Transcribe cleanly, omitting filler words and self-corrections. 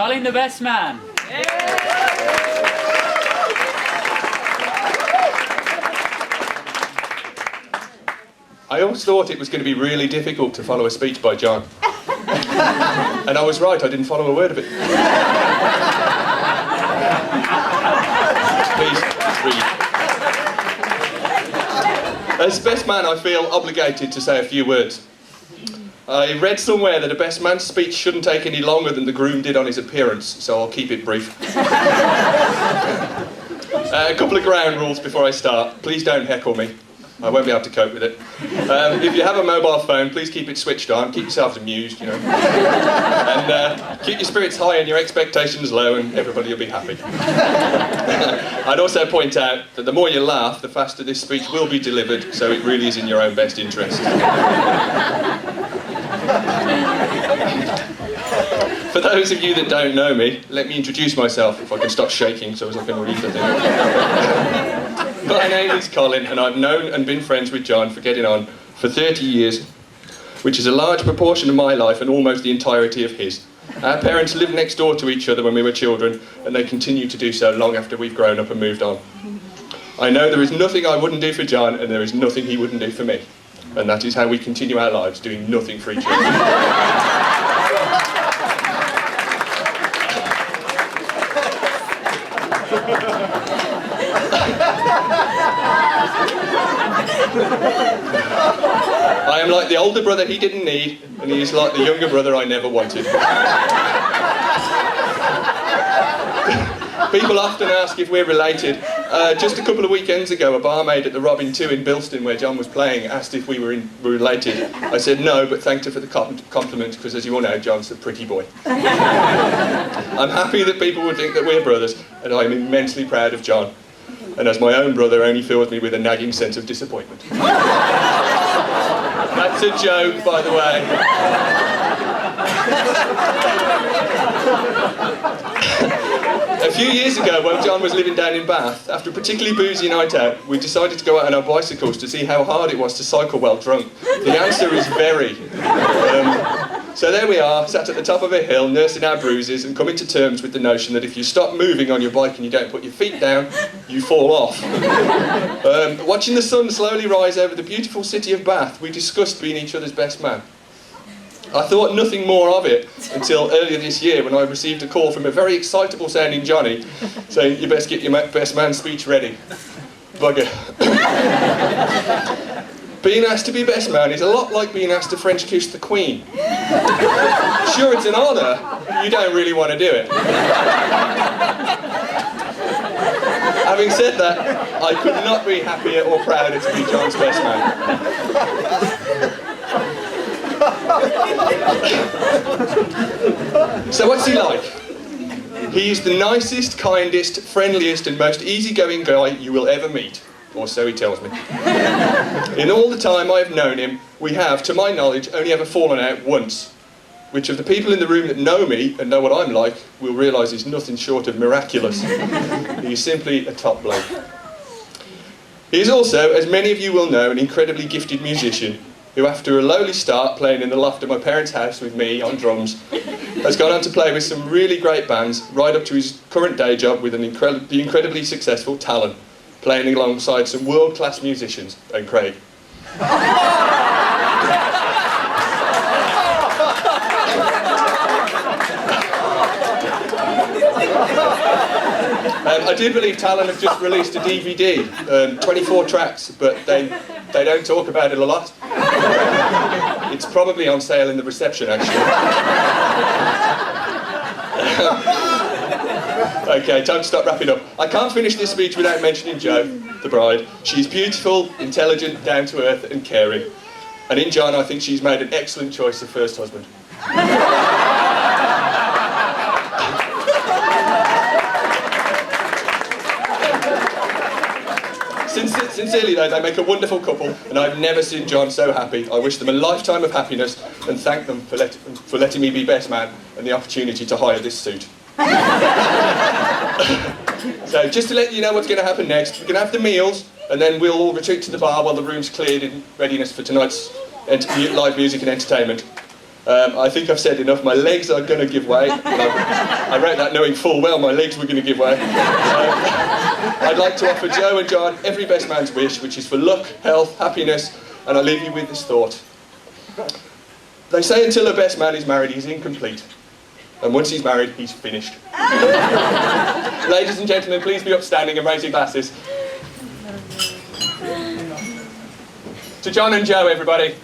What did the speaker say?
Colin the best man. I always thought it was going to be really difficult to follow a speech by John. And I was right, I didn't follow a word of it. Please, read. As best man, I feel obligated to say a few words. I read somewhere that a best man's speech shouldn't take any longer than the groom did on his appearance, so I'll keep it brief. A couple of ground rules before I start. Please don't heckle me. I won't be able to cope with it. If you have a mobile phone, please keep it switched on. Keep yourselves amused, you know. And keep your spirits high and your expectations low, and everybody will be happy. I'd also point out that the more you laugh, the faster this speech will be delivered, so it really is in your own best interest. For those of you that don't know me, let me introduce myself, if I can stop shaking so as I can read the thing. My name is Colin, and I've known and been friends with John for getting on for 30 years, which is a large proportion of my life and almost the entirety of his. Our parents lived next door to each other when we were children, and they continue to do so long after we've grown up and moved on. I know there is nothing I wouldn't do for John, and there is nothing he wouldn't do for me. And that is how we continue our lives, doing nothing for each other. I am like the older brother he didn't need, and he is like the younger brother I never wanted. People often ask if we're related. Just a couple of weekends ago, a barmaid at the Robin 2 in Bilston, where John was playing, asked if we were related. I said no, but thanked her for the compliment, because as you all know, John's a pretty boy. I'm happy that people would think that we're brothers, and I'm immensely proud of John. And as my own brother, only fills me with a nagging sense of disappointment. That's a joke, by the way. A few years ago, when John was living down in Bath, after a particularly boozy night out, we decided to go out on our bicycles to see how hard it was to cycle while drunk. The answer is very. So there we are, sat at the top of a hill, nursing our bruises and coming to terms with the notion that if you stop moving on your bike and you don't put your feet down, you fall off. Watching the sun slowly rise over the beautiful city of Bath, we discussed being each other's best man. I thought nothing more of it until earlier this year when I received a call from a very excitable sounding Johnny saying, "You best get your best man speech ready." Bugger. Being asked to be best man is a lot like being asked to French kiss the Queen. Sure, it's an honour, but you don't really want to do it. Having said that, I could not be happier or prouder to be John's best man. So what's he like? He's the nicest, kindest, friendliest and most easygoing guy you will ever meet. Or so he tells me. In all the time I have known him, we have, to my knowledge, only ever fallen out once. Which of the people in the room that know me and know what I'm like will realise is nothing short of miraculous. He is simply a top bloke. He is also, as many of you will know, an incredibly gifted musician who, after a lowly start playing in the loft of my parents' house with me on drums, has gone on to play with some really great bands right up to his current day job with the incredibly successful Talon, playing alongside some world-class musicians, and Craig. I do believe Talon have just released a DVD, 24 tracks, but they don't talk about it a lot. It's probably on sale in the reception, actually. Okay, time to stop wrapping up. I can't finish this speech without mentioning Jo, the bride. She's beautiful, intelligent, down to earth and caring. And in John, I think she's made an excellent choice of first husband. Sincerely though, they make a wonderful couple, and I've never seen John so happy. I wish them a lifetime of happiness and thank them for letting me be best man and the opportunity to hire this suit. So just to let you know what's going to happen next, we're going to have the meals and then we'll all retreat to the bar while the room's cleared in readiness for tonight's live music and entertainment. I think I've said enough. My legs are going to give way. I wrote that knowing full well my legs were going to give way. I'd like to offer Jo and John every best man's wish, which is for luck, health, happiness, and I leave you with this thought. They say until a best man is married, he's incomplete. And once he's married, he's finished. Ladies and gentlemen, please be upstanding and raise your glasses. To John and Jo, everybody.